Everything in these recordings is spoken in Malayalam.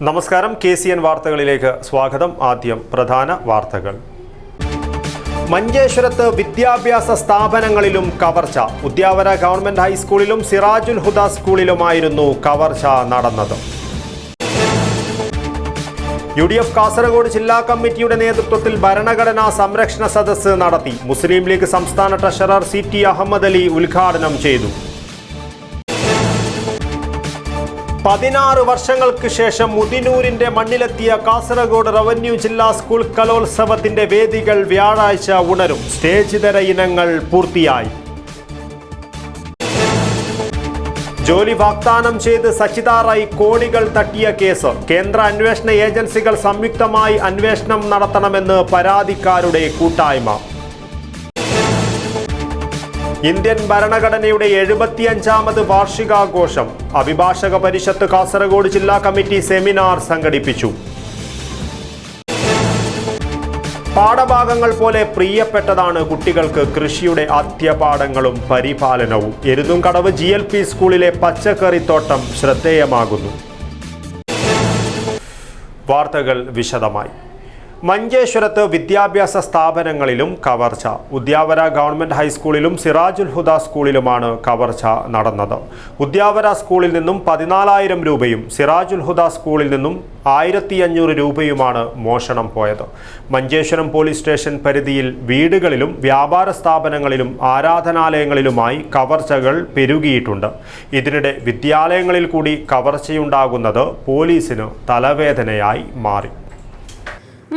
നമസ്കാരം, KCN വാർത്തകളിലേക്ക് സ്വാഗതം. ആദ്യം പ്രധാന വാർത്തകൾ. മഞ്ചേശ്വരത്ത് വിദ്യാഭ്യാസ സ്ഥാപനങ്ങളിലും കവർച്ച. ഉദ്യാവര ഗവൺമെന്റ് ഹൈസ്കൂളിലും സിറാജുൽ ഹുദ സ്കൂളിലുമായിരുന്നു കവർച്ച നടന്നത്. UDF കാസർഗോഡ് ജില്ലാ കമ്മിറ്റിയുടെ നേതൃത്വത്തിൽ ഭരണഘടനാ സംരക്ഷണ സദസ്സ് നടത്തി. മുസ്ലിം ലീഗ് സംസ്ഥാന ട്രഷറർ CT അഹമ്മദ് അലി ഉദ്ഘാടനം ചെയ്തു. 16 വർഷങ്ങൾക്ക് ശേഷം മുതിനൂരിന്റെ മണ്ണിലെത്തിയ കാസർഗോഡ് റവന്യൂ ജില്ലാ സ്കൂൾ കലോത്സവത്തിന്റെ വേദികൾ വ്യാഴാഴ്ച ഉണരും. സ്റ്റേജിതര ഇനങ്ങൾ പൂർത്തിയായി. ജോലി വാഗ്ദാനം ചെയ്ത് സച്ചിത റായ് കോടികൾ തട്ടിയ കേസ്. കേന്ദ്ര അന്വേഷണ ഏജൻസികൾ സംയുക്തമായി അന്വേഷണം നടത്തണമെന്ന് പരാതിക്കാരുടെ കൂട്ടായ്മ. ഇന്ത്യൻ ഭരണഘടനയുടെ 75ാമത് വാർഷികാഘോഷം. അഭിഭാഷക പരിഷത്ത് കാസർഗോഡ് ജില്ലാ കമ്മിറ്റി സെമിനാർ സംഘടിപ്പിച്ചു. പാഠഭാഗങ്ങൾ പോലെ പ്രിയപ്പെട്ടതാണ് കുട്ടികൾക്ക് കൃഷിയുടെ ആദ്യപാഠങ്ങളും പരിപാലനവും. എരുതുംകടവ് GLP സ്കൂളിലെ പച്ചക്കറിത്തോട്ടം ശ്രദ്ധേയമാകുന്നു. വാർത്തകൾ വിശദമായി. മഞ്ചേശ്വരത്ത് വിദ്യാഭ്യാസ സ്ഥാപനങ്ങളിലും കവർച്ച. ഉദ്യാവര ഗവൺമെന്റ് ഹൈസ്കൂളിലും സിറാജുൽ ഹുദ സ്കൂളിലുമാണ് കവർച്ച നടന്നത്. ഉദ്യാവര സ്കൂളിൽ നിന്നും 14,000 രൂപയും സിറാജുൽ ഹുദ സ്കൂളിൽ നിന്നും 1,500 രൂപയുമാണ് മോഷണം പോയത്. മഞ്ചേശ്വരം പോലീസ് സ്റ്റേഷൻ പരിധിയിൽ വീടുകളിലും വ്യാപാര സ്ഥാപനങ്ങളിലും ആരാധനാലയങ്ങളിലുമായി കവർച്ചകൾ പെരുകിയിട്ടുണ്ട്. ഇതിനിടെ വിദ്യാലയങ്ങളിൽ കൂടി കവർച്ചയുണ്ടാകുന്നത് പോലീസിന് തലവേദനയായി മാറി.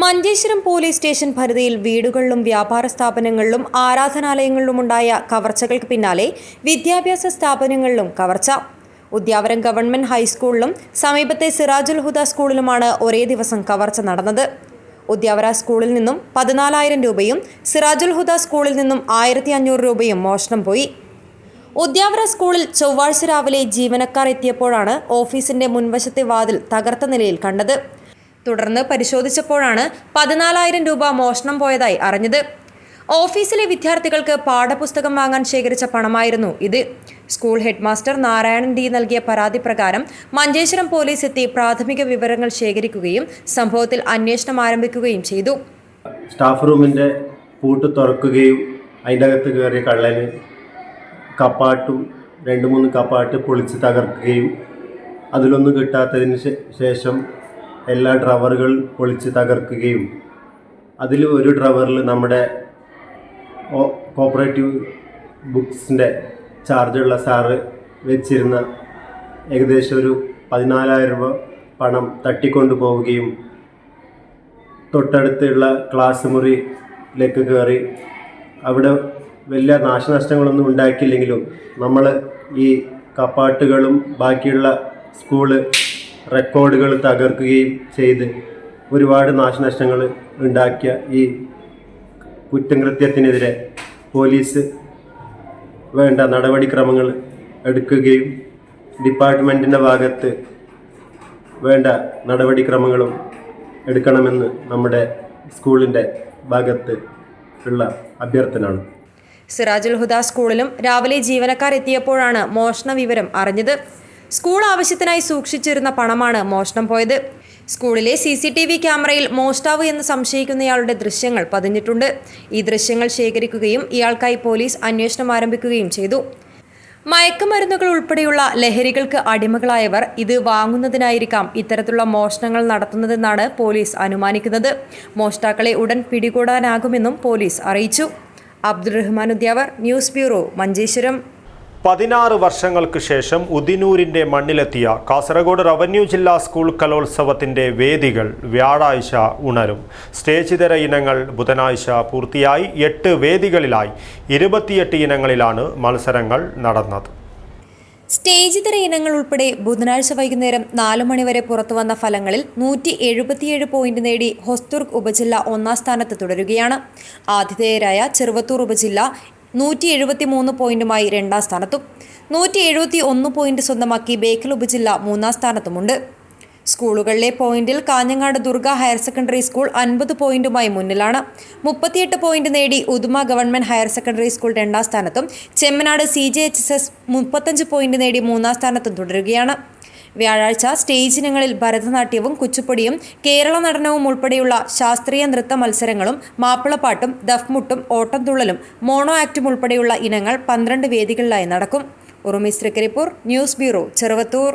മഞ്ചേശ്വരം പോലീസ് സ്റ്റേഷൻ പരിധിയിൽ വീടുകളിലും വ്യാപാര സ്ഥാപനങ്ങളിലും ആരാധനാലയങ്ങളിലുമുണ്ടായ കവർച്ചകൾക്ക് പിന്നാലെ വിദ്യാഭ്യാസ സ്ഥാപനങ്ങളിലും കവർച്ച. ഉദ്യാവരം ഗവൺമെന്റ് ഹൈസ്കൂളിലും സമീപത്തെ സിറാജുൽ ഹുദ സ്കൂളിലുമാണ് ഒരേ ദിവസം കവർച്ച നടന്നത്. ഉദ്യാവര സ്കൂളിൽ നിന്നും 14,000 രൂപയും സിറാജുൽ ഹുദ സ്കൂളിൽ നിന്നും 1,500 രൂപയും മോഷണം പോയി. ഉദ്യാവര സ്കൂളിൽ ചൊവ്വാഴ്ച രാവിലെ ജീവനക്കാർ എത്തിയപ്പോഴാണ് ഓഫീസിന്റെ മുൻവശത്തെ വാതിൽ തകർത്ത നിലയിൽ കണ്ടത്. തുടർന്ന് പരിശോധിച്ചപ്പോഴാണ് 14,000 രൂപ മോഷണം പോയതായി അറിഞ്ഞത്. ഓഫീസിലെ വിദ്യാർത്ഥികൾക്ക് പാഠപുസ്തകം വാങ്ങാൻ ശേഖരിച്ച പണമായിരുന്നു ഇത്. സ്കൂൾ ഹെഡ്മാസ്റ്റർ നാരായണൻ D നൽകിയ പരാതി പ്രകാരം മഞ്ചേശ്വരം പോലീസ് എത്തി പ്രാഥമിക വിവരങ്ങൾ ശേഖരിക്കുകയും സംഭവത്തിൽ അന്വേഷണം ആരംഭിക്കുകയും ചെയ്തു. സ്റ്റാഫ് റൂമിൻ്റെ പൂട്ട് തുറക്കുകയും അതിൻ്റെ അകത്ത് കയറിയ കള്ളന് കപ്പാട്ടും 2-3 കപ്പാട്ട് പൊളിച്ച് തകർക്കുകയും അതിലൊന്നും കിട്ടാത്തതിന് ശേഷം എല്ലാ ഡ്രവറുകൾ പൊളിച്ച് തകർക്കുകയും അതിൽ ഒരു ഡ്രവറിൽ നമ്മുടെ കോപ്പറേറ്റീവ് ബുക്സിൻ്റെ ചാർജുള്ള സാറ് വെച്ചിരുന്ന ഏകദേശം ഒരു 14,000 രൂപ പണം തട്ടിക്കൊണ്ടു പോവുകയും തൊട്ടടുത്തുള്ള ക്ലാസ് മുറിയിലേക്ക് കയറി അവിടെ വലിയ നാശനഷ്ടങ്ങളൊന്നും ഉണ്ടാക്കിയില്ലെങ്കിലും നമ്മൾ ഈ കപ്പാട്ടുകളും ബാക്കിയുള്ള സ്കൂള് റെക്കോർഡുകൾ തകർക്കുകയും ചെയ്ത് ഒരുപാട് നാശനഷ്ടങ്ങൾ ഉണ്ടാക്കിയ ഈ കുറ്റകൃത്യത്തിനെതിരെ പോലീസ് വേണ്ട നടപടിക്രമങ്ങൾ എടുക്കുകയും ഡിപ്പാർട്ട്മെൻറ്റിൻ്റെ ഭാഗത്ത് വേണ്ട നടപടിക്രമങ്ങളും എടുക്കണമെന്ന് നമ്മുടെ സ്കൂളിൻ്റെ ഭാഗത്ത് ഉള്ള അഭ്യർത്ഥനയാണ്. സിറാജുൽ ഹുദ സ്കൂളിലും രാവിലെ ജീവനക്കാർ എത്തിയപ്പോഴാണ് മോഷണ വിവരം അറിഞ്ഞത്. സ്കൂൾ ആവശ്യത്തിനായി സൂക്ഷിച്ചിരുന്ന പണമാണ് മോഷണം പോയത്. സ്കൂളിലെ CCTV ക്യാമറയിൽ മോഷ്ടാവ് എന്ന് സംശയിക്കുന്നയാളുടെ ദൃശ്യങ്ങൾ പതിഞ്ഞിട്ടുണ്ട്. ഈ ദൃശ്യങ്ങൾ ശേഖരിക്കുകയും ഇയാൾക്കായി പോലീസ് അന്വേഷണം ആരംഭിക്കുകയും ചെയ്തു. മയക്കുമരുന്നുകൾ ഉൾപ്പെടെയുള്ള ലഹരികൾക്ക് അടിമകളായവർ ഇത് വാങ്ങുന്നതിനായിരിക്കാം ഇത്തരത്തിലുള്ള മോഷണങ്ങൾ നടത്തുന്നതെന്നാണ് പോലീസ് അനുമാനിക്കുന്നത്. മോഷ്ടാക്കളെ ഉടൻ പിടികൂടാനാകുമെന്നും പോലീസ് അറിയിച്ചു. Abdul Rahman Udyavar, news bureau, Manjeshwaram. 16 വർഷങ്ങൾക്ക് ശേഷം ഉദിനൂരിന്റെ മണ്ണിലെത്തിയ കാസർഗോഡ് റവന്യൂ ജില്ലാ സ്കൂൾ കലോത്സവത്തിന്റെ വേദികൾ വ്യാഴാഴ്ച ഉണരും. സ്റ്റേജിതര ഇനങ്ങൾ ബുധനാഴ്ച പൂർത്തിയായി. 8 വേദികളിലായി 28 ഇനങ്ങളിലാണ് മത്സരങ്ങൾ നടന്നത്. സ്റ്റേജിതര ഇനങ്ങൾ ഉൾപ്പെടെ ബുധനാഴ്ച വൈകുന്നേരം 4 മണിവരെ പുറത്തുവന്ന ഫലങ്ങളിൽ 177 പോയിന്റ് നേടി ഹൊസ്ദുർഗ് ഉപജില്ല 1ാം സ്ഥാനത്ത് തുടരുകയാണ്. ആതിഥേയരായ ചെറുവത്തൂർ ഉപജില്ല 173 പോയിന്റുമായി 2ാം സ്ഥാനത്തും 171 പോയിന്റ് സ്വന്തമാക്കി ബേക്കൽ ഉപജില്ല 3ാം സ്ഥാനത്തുമുണ്ട്. സ്കൂളുകളിലെ പോയിന്റിൽ Kanhangad Durga higher secondary school 50 പോയിന്റുമായി മുന്നിലാണ്. 38 പോയിന്റ് നേടി Uduma government higher secondary school 2ാം സ്ഥാനത്തും ചെമ്മനാട് CJHSS 35 പോയിന്റ് നേടി 3ാം സ്ഥാനത്തും തുടരുകയാണ്. വ്യാഴാഴ്ച സ്റ്റേജ് ഇനങ്ങളിൽ ഭരതനാട്യവും കുച്ചിപ്പുടിയും കേരള നടനവും ഉൾപ്പെടെയുള്ള ശാസ്ത്രീയ നൃത്ത മത്സരങ്ങളും മാപ്പിളപ്പാട്ടും ദഫ്മുട്ടും ഓട്ടംതുള്ളലും മോണോ ആക്റ്റും ഉൾപ്പെടെയുള്ള ഇനങ്ങൾ 12 വേദികളിലായി നടക്കും. Urumees Thrikaripur, news bureau, Cheruvathur.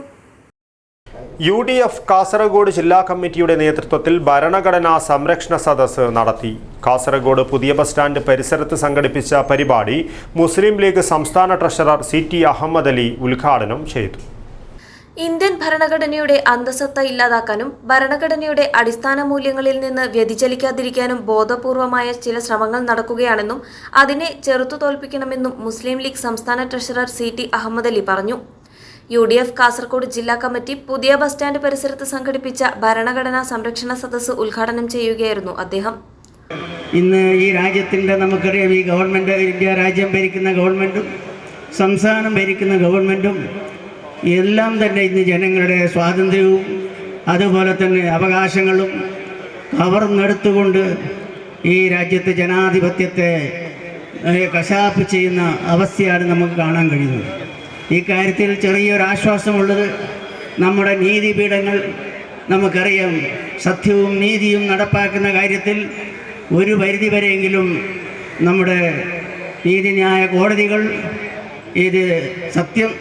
UDF Kasaragod ജില്ലാ കമ്മിറ്റിയുടെ നേതൃത്വത്തിൽ ഭരണഘടനാ സംരക്ഷണ സദസ്സ് നടത്തി. കാസർഗോഡ് പുതിയ ബസ് സ്റ്റാൻഡ് പരിസരത്ത് സംഘടിപ്പിച്ച പരിപാടി മുസ്ലിം ലീഗ് സംസ്ഥാന ട്രഷറർ CT അഹമ്മദ് അലി ഉദ്ഘാടനം ചെയ്തു. ഇന്ത്യൻ ഭരണഘടനയുടെ അന്തസത്ത ഇല്ലാതാക്കാനും ഭരണഘടനയുടെ അടിസ്ഥാന മൂല്യങ്ങളിൽ നിന്ന് വ്യതിചലിക്കാതിരിക്കാനും ബോധപൂർവമായ ചില ശ്രമങ്ങൾ നടക്കുകയാണെന്നും അതിനെ ചെറുത്തു തോൽപ്പിക്കണമെന്നും മുസ്ലിം ലീഗ് സംസ്ഥാന ട്രഷറർ CT അഹമ്മദ് അലി പറഞ്ഞു. UDF കാസർഗോഡ് ജില്ലാ കമ്മിറ്റി പുതിയ ബസ് സ്റ്റാൻഡ് പരിസരത്ത് സംഘടിപ്പിച്ച ഭരണഘടനാ സംരക്ഷണ സദസ്സ് ഉദ്ഘാടനം ചെയ്യുകയായിരുന്നു അദ്ദേഹം. ഇന്ന് ഈ രാജ്യത്തിൻ്റെ നമുക്കറിയാം, ഈ ഗവൺമെൻറ്, ഇന്ത്യ രാജ്യം ഭരിക്കുന്ന ഗവൺമെൻറ്റും സംസ്ഥാനം ഭരിക്കുന്ന ഗവൺമെൻറ്റും എല്ലാം തന്നെ ഇന്ന് ജനങ്ങളുടെ സ്വാതന്ത്ര്യവും അതുപോലെ തന്നെ അവകാശങ്ങളും കവർന്നെടുത്തുകൊണ്ട് ഈ രാജ്യത്തെ ജനാധിപത്യത്തെ കശാപ്പ് ചെയ്യുന്ന അവസ്ഥയാണ് നമുക്ക് കാണാൻ കഴിയുന്നത്. ഈ കാര്യത്തിൽ ചെറിയൊരാശ്വാസമുള്ളത് നമ്മുടെ നീതിപീഠങ്ങൾ നമുക്കറിയാം, സത്യവും നീതിയും നടപ്പാക്കുന്ന കാര്യത്തിൽ ഒരു പരിധിവരെയെങ്കിലും നമ്മുടെ നീതിന്യായ കോടതികൾ ഇത് സത്യം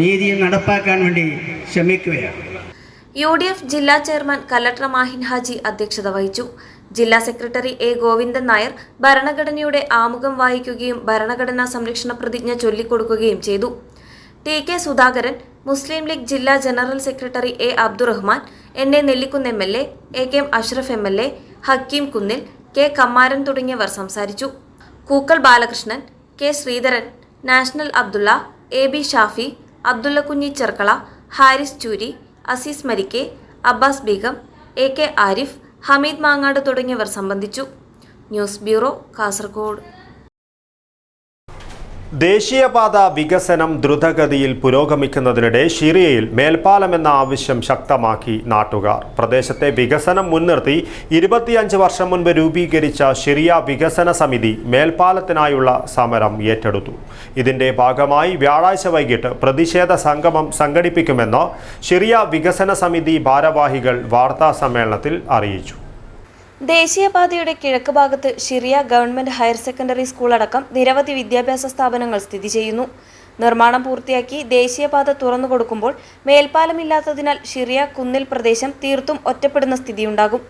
നീതിയും നടപ്പാക്കാൻ വേണ്ടി ശ്രമിക്കുകയാണ്. UDF ജില്ലാ ചെയർമാൻ കലക്ടർ മാഹിൻ ഹാജി അധ്യക്ഷത വഹിച്ചു. ജില്ലാ സെക്രട്ടറി A ഗോവിന്ദൻ നായർ ഭരണഘടനയുടെ ആമുഖം വായിക്കുകയും ഭരണഘടനാ സംരക്ഷണ പ്രതിജ്ഞ ചൊല്ലിക്കൊടുക്കുകയും ചെയ്തു. TK സുധാകരൻ, മുസ്ലിം ലീഗ് ജില്ലാ general secretary A Abdurahman, NA Nellikkunnu MLA, AKM Ashraf MLA, Hakeem Kunnil, K Kammaran തുടങ്ങിയവർ സംസാരിച്ചു. Kookkal Balakrishnan, K Sreedharan, National Abdulla, AB Shafi, Abdulla Kunhi Cherkala, Haris Choori, Azeez Marikke, Abbas Beegum, AK Arif, Hameed Mangad തുടങ്ങിയവർ സംബന്ധിച്ചു. News bureau, Kasaragod. ദേശീയപാത വികസനം ദ്രുതഗതിയിൽ പുരോഗമിക്കുന്നതിനിടെ ഷിറിയയിൽ മേൽപ്പാലം എന്ന ആവശ്യം ശക്തമാക്കി നാട്ടുകാർ. പ്രദേശത്തെ വികസനം മുൻനിർത്തി 25 വർഷം മുൻപ് രൂപീകരിച്ച ഷിറിയ വികസന സമിതി മേൽപ്പാലത്തിനായുള്ള സമരം ഏറ്റെടുത്തു. ഇതിന്റെ ഭാഗമായി വ്യാഴാഴ്ച വൈകിട്ട് പ്രതിഷേധ സംഗമം സംഘടിപ്പിക്കുമെന്ന് ഷിറിയ വികസന സമിതി ഭാരവാഹികൾ വാർത്താസമ്മേളനത്തിൽ അറിയിച്ചു. ദേശീയപാതയുടെ കിഴക്ക് ഭാഗത്ത് Shiriya government higher secondary school അടക്കം നിരവധി വിദ്യാഭ്യാസ സ്ഥാപനങ്ങൾ സ്ഥിതി ചെയ്യുന്നു. നിർമ്മാണം പൂർത്തിയാക്കി ദേശീയപാത തുറന്നു കൊടുക്കുമ്പോൾ മേൽപ്പാലമില്ലാത്തതിനാൽ ഷിറിയ കുന്നിൽ പ്രദേശം തീർത്തും ഒറ്റപ്പെടുന്ന സ്ഥിതിയുണ്ടാകും.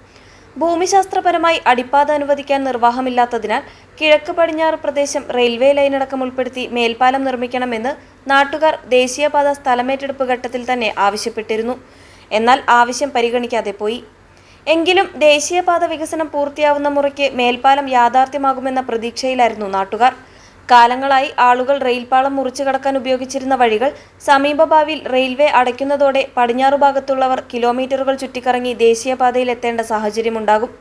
ഭൂമിശാസ്ത്രപരമായി അടിപ്പാത അനുവദിക്കാൻ നിർവാഹമില്ലാത്തതിനാൽ കിഴക്ക് പടിഞ്ഞാറ് പ്രദേശം റെയിൽവേ ലൈനടക്കം ഉൾപ്പെടുത്തി മേൽപ്പാലം നിർമ്മിക്കണമെന്ന് നാട്ടുകാർ ദേശീയപാത സ്ഥലമേറ്റെടുപ്പ് ഘട്ടത്തിൽ തന്നെ ആവശ്യപ്പെട്ടിരുന്നു. എന്നാൽ ആവശ്യം പരിഗണിക്കാതെ പോയി. എങ്കിലും ദേശീയപാത വികസനം പൂർത്തിയാവുന്ന മുറയ്ക്ക് മേൽപ്പാലം യാഥാർത്ഥ്യമാകുമെന്ന പ്രതീക്ഷയിലായിരുന്നു നാട്ടുകാർ. കാലങ്ങളായി ആളുകൾ റെയിൽപാളം മുറിച്ചു കടക്കാൻ ഉപയോഗിച്ചിരുന്ന വഴികൾ സമീപഭാവിയിൽ റെയിൽവേ അടയ്ക്കുന്നതോടെ പടിഞ്ഞാറു ഭാഗത്തുള്ളവർ കിലോമീറ്ററുകൾ ചുറ്റിക്കറങ്ങി ദേശീയപാതയിൽ എത്തേണ്ട സാഹചര്യമുണ്ടാകും.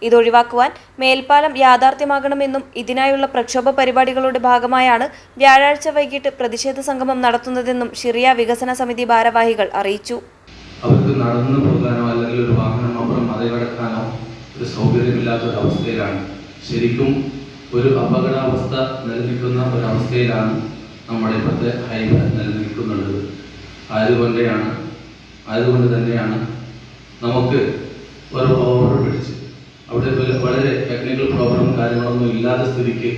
ഇതൊഴിവാക്കുവാൻ മേൽപ്പാലം യാഥാർത്ഥ്യമാകണമെന്നും ഇതിനായുള്ള പ്രക്ഷോഭ പരിപാടികളുടെ ഭാഗമായാണ് വ്യാഴാഴ്ച വൈകിട്ട് പ്രതിഷേധ സംഗമം നടത്തുന്നതെന്നും ഷിറിയ വികസന സമിതി ഭാരവാഹികൾ അറിയിച്ചു. അവർക്ക് നടന്നു പോകാനോ അല്ലെങ്കിൽ ഒരു വാഹനം അപ്പുറം മറികടക്കാനോ ഒരു സൗകര്യമില്ലാത്തൊരവസ്ഥയിലാണ്. ശരിക്കും ഒരു അപകടാവസ്ഥ നിലനിൽക്കുന്ന ഒരവസ്ഥയിലാണ് നമ്മുടെ ഇപ്പോഴത്തെ ഹൈവേ നിലനിൽക്കുന്നുള്ളത്. ആയതുകൊണ്ട് തന്നെയാണ് നമുക്ക് ഒരു ഓവർ പിടിച്ച് അവിടെ വളരെ ടെക്നിക്കൽ പ്രോബ്ലം കാര്യങ്ങളൊന്നും ഇല്ലാത്ത സ്ഥിതിക്ക്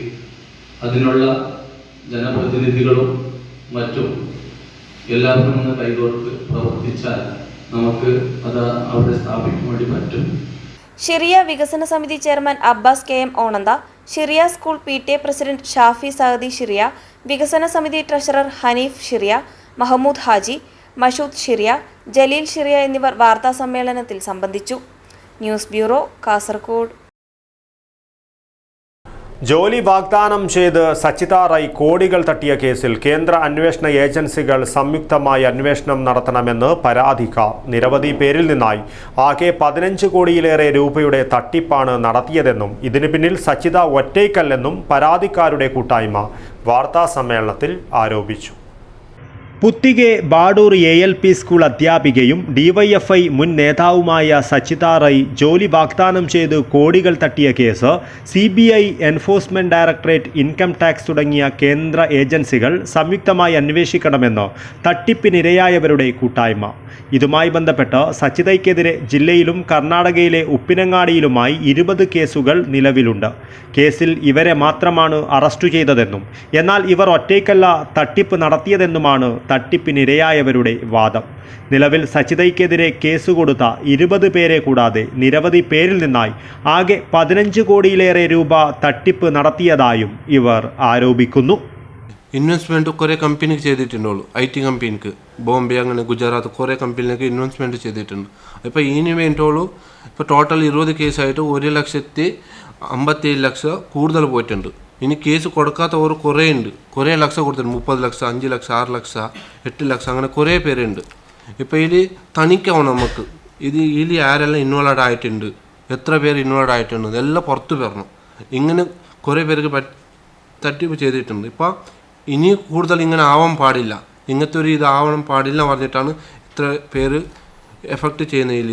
അതിനുള്ള ജനപ്രതിനിധികളും മറ്റും എല്ലാവരും ഒന്ന് കൈകോർത്ത് പ്രവർത്തിച്ചാൽ നമുക്ക് അത് അവിടെ സ്ഥാപിക്കാൻ വേണ്ടി പറ്റും. ഷിറിയ വികസന സമിതി chairman Abbas KM Onantha, Shiriya school PTA president Shafi Saadi Shiriya, വികസന സമിതി ട്രഷറർ ഹനീഫ് ഷിറിയ, മഹമ്മൂദ് ഹാജി, മഷൂദ് ഷിറിയ, ജലീൽ ഷിറിയ എന്നിവർ വാർത്താ സമ്മേളനത്തിൽ സംബന്ധിച്ചു. News bureau, Kasaragod. ജോലി വാഗ്ദാനം ചെയ്ത് സച്ചിത റൈ കോടികൾ തട്ടിയ കേസിൽ കേന്ദ്ര അന്വേഷണ ഏജൻസികൾ സംയുക്തമായി അന്വേഷണം നടത്തണമെന്ന് പരാതിക്കാർ. നിരവധി പേരിൽ നിന്നായി ആകെ 15 കോടിയിലേറെ രൂപയുടെ തട്ടിപ്പാണ് നടത്തിയതെന്നും ഇതിനു പിന്നിൽ സച്ചിത ഒറ്റയ്ക്കല്ലെന്നും പരാതിക്കാരുടെ കൂട്ടായ്മ വാർത്താ സമ്മേളനത്തിൽ ആരോപിച്ചു. പുത്തികെ ബാഡൂർ ALP സ്കൂൾ അധ്യാപികയും DYFI മുൻ നേതാവുമായ സച്ചിത റൈ ജോലി വാഗ്ദാനം ചെയ്ത് കോടികൾ തട്ടിയ case CBI, enforcement directorate, income tax തുടങ്ങിയ കേന്ദ്ര ഏജൻസികൾ സംയുക്തമായി അന്വേഷിക്കണമെന്ന് തട്ടിപ്പിനിരയായവരുടെ കൂട്ടായ്മ. ഇതുമായി ബന്ധപ്പെട്ട് സച്ചിതയ്ക്കെതിരെ ജില്ലയിലും കർണാടകയിലെ ഉപ്പിനങ്ങാടിയിലുമായി 20 കേസുകൾ നിലവിലുണ്ട്. കേസിൽ ഇവരെ മാത്രമാണ് അറസ്റ്റ് ചെയ്തതെന്നും എന്നാൽ ഇവർ ഒറ്റയ്ക്കല്ല തട്ടിപ്പ് നടത്തിയതെന്നുമാണ് തട്ടിപ്പിനിരയായവരുടെ വാദം. നിലവിൽ സച്ചിതയ്ക്കെതിരെ കേസ് കൊടുത്ത 20 പേരെ കൂടാതെ നിരവധി പേരിൽ നിന്നായി ആകെ 15 കോടിയിലേറെ രൂപ തട്ടിപ്പ് നടത്തിയതായും ഇവർ ആരോപിക്കുന്നു. ഇൻവെസ്റ്റ്മെൻറ്റ് കുറേ കമ്പനിക്ക് ചെയ്തിട്ടുണ്ടുള്ളൂ. IT കമ്പനിക്ക് ബോംബെ, അങ്ങനെ ഗുജറാത്ത് കുറേ കമ്പനിക്ക് ഇൻവെസ്റ്റ്മെൻറ്റ് ചെയ്തിട്ടുണ്ട്. ഇപ്പോൾ ഇതിന് വേണ്ടിയുള്ളൂ ഇപ്പോൾ ടോട്ടൽ 20 കേസായിട്ട് 1,57,00,000 കൂടുതൽ പോയിട്ടുണ്ട്. ഇനി കേസ് കൊടുക്കാത്തവർ കുറേ ഉണ്ട്. കുറേ ലക്ഷം കൊടുത്തിട്ടുണ്ട്. 30 ലക്ഷം, 5 ലക്ഷം, 6 ലക്ഷം, 8 ലക്ഷം, അങ്ങനെ കുറേ പേരുണ്ട്. ഇപ്പോൾ ഇതിൽ തനിക്കാവും നമുക്ക് ഇതിൽ ആരെല്ലാം ഇൻവോൾവ് ആയിട്ടുണ്ട്, എത്ര പേര് ഇൻവോൾവ് ആയിട്ടുണ്ട്, ഇതെല്ലാം പുറത്ത് വരണം. ഇങ്ങനെ കുറേ പേർക്ക് തട്ടിപ്പ് ചെയ്തിട്ടുണ്ട്. ഇപ്പോൾ ഇനി കൂടുതൽ ഇങ്ങനെ ആവാൻ പാടില്ല, ഇങ്ങനത്തെ ഒരു ഇതാവണം പാടില്ല പറഞ്ഞിട്ടാണ് ഇത്ര പേര് എഫക്റ്റ് ചെയ്യുന്നതിൽ.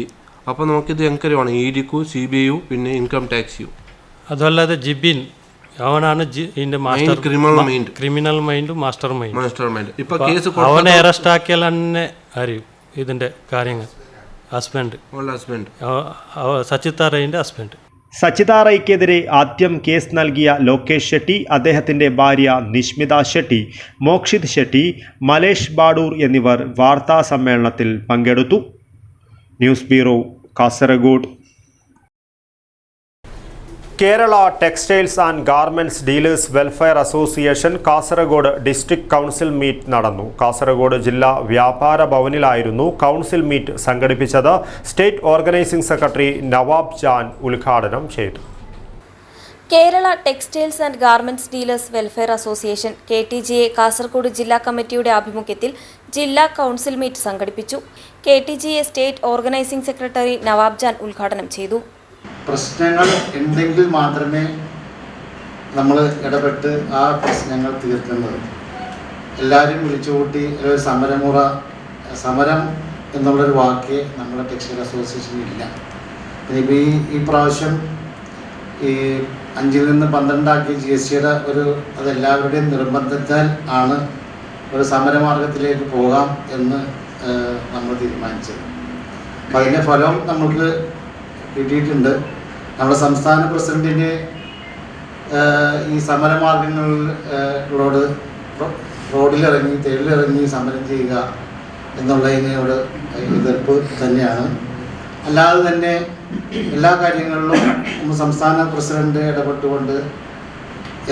അപ്പോൾ നമുക്കിത് എൻക്വയറി വേണം, EDക്കും CBI പിന്നെ ഇൻകം ടാക്സിയും. അതല്ലാതെ ജിബിൻ അവനാണ് ഇതിന്റെ ക്രിമിനൽ മൈൻഡ്, മാസ്റ്റർ മൈൻഡ്. ഇപ്പൊ കേസ് അവനെ അറസ്റ്റ് ആക്കിയാൽ തന്നെ അറിയും ഇതിന്റെ കാര്യങ്ങൾ. Husband Sachitha റൈന്റെ husband. സച്ചിത റൈക്കെതിരെ ആദ്യം കേസ് നൽകിയ ലോകേഷ് ഷെട്ടി, അദ്ദേഹത്തിൻ്റെ ഭാര്യ നിഷ്മിത ഷെട്ടി, മോക്ഷിത് ഷെട്ടി, മലേഷ് ബാഡൂർ എന്നിവർ വാർത്താ സമ്മേളനത്തിൽ പങ്കെടുത്തു. News bureau, Kasaragod. Kerala textiles and garments dealers welfare association Kasaragod district council meet നടന്നു. കാസർഗോഡ് ജില്ലാ വ്യാപാര ഭവനിലായിരുന്നു കൗൺസിൽ മീറ്റ് സംഘടിപ്പിച്ചത്. State organising secretary Nawab Jan ഉദ്ഘാടനം ചെയ്തു. Kerala textiles and garments dealers welfare association KTGA Kasaragod ജില്ലാ കമ്മിറ്റിയുടെ ആഭിമുഖ്യത്തിൽ ജില്ലാ കൗൺസിൽ മീറ്റ് സംഘടിപ്പിച്ചു. KTGA state organising secretary Nawab Jan ഉദ്ഘാടനം ചെയ്തു. പ്രശ്നങ്ങൾ ഉണ്ടെങ്കിൽ മാത്രമേ നമ്മൾ ഇടപെട്ട് ആ പ്രശ്നങ്ങൾ തീർക്കുന്നത്. എല്ലാവരും വിളിച്ചുകൂട്ടി ഒരു സമരം എന്നുള്ളൊരു വാക്ക് നമ്മുടെ ടെക്സ്റ്റൈൽ അസോസിയേഷനിൽ ഇല്ല. ഇനിയിപ്പോൾ ഈ പ്രാവശ്യം ഈ 5 നിന്ന് 12 ആക്കി GSTയുടെ അതെല്ലാവരുടെയും നിർബന്ധത്താൽ ആണ് ഒരു സമരമാർഗത്തിലേക്ക് പോകാം എന്ന് നമ്മൾ തീരുമാനിച്ചത്. അപ്പം അതിൻ്റെ ഫലം നമുക്ക് കിട്ടിയിട്ടുണ്ട്. നമ്മുടെ സംസ്ഥാന പ്രസിഡന്റിന് ഈ സമരമാർഗങ്ങളോട് റോഡിലിറങ്ങി തെരുവിലിറങ്ങി സമരം ചെയ്യുക എന്നുള്ളതിനോട് എതിർപ്പ് തന്നെയാണ്. അല്ലാതെ തന്നെ എല്ലാ കാര്യങ്ങളിലും നമ്മൾ സംസ്ഥാന പ്രസിഡന്റ് ഇടപെട്ടുകൊണ്ട്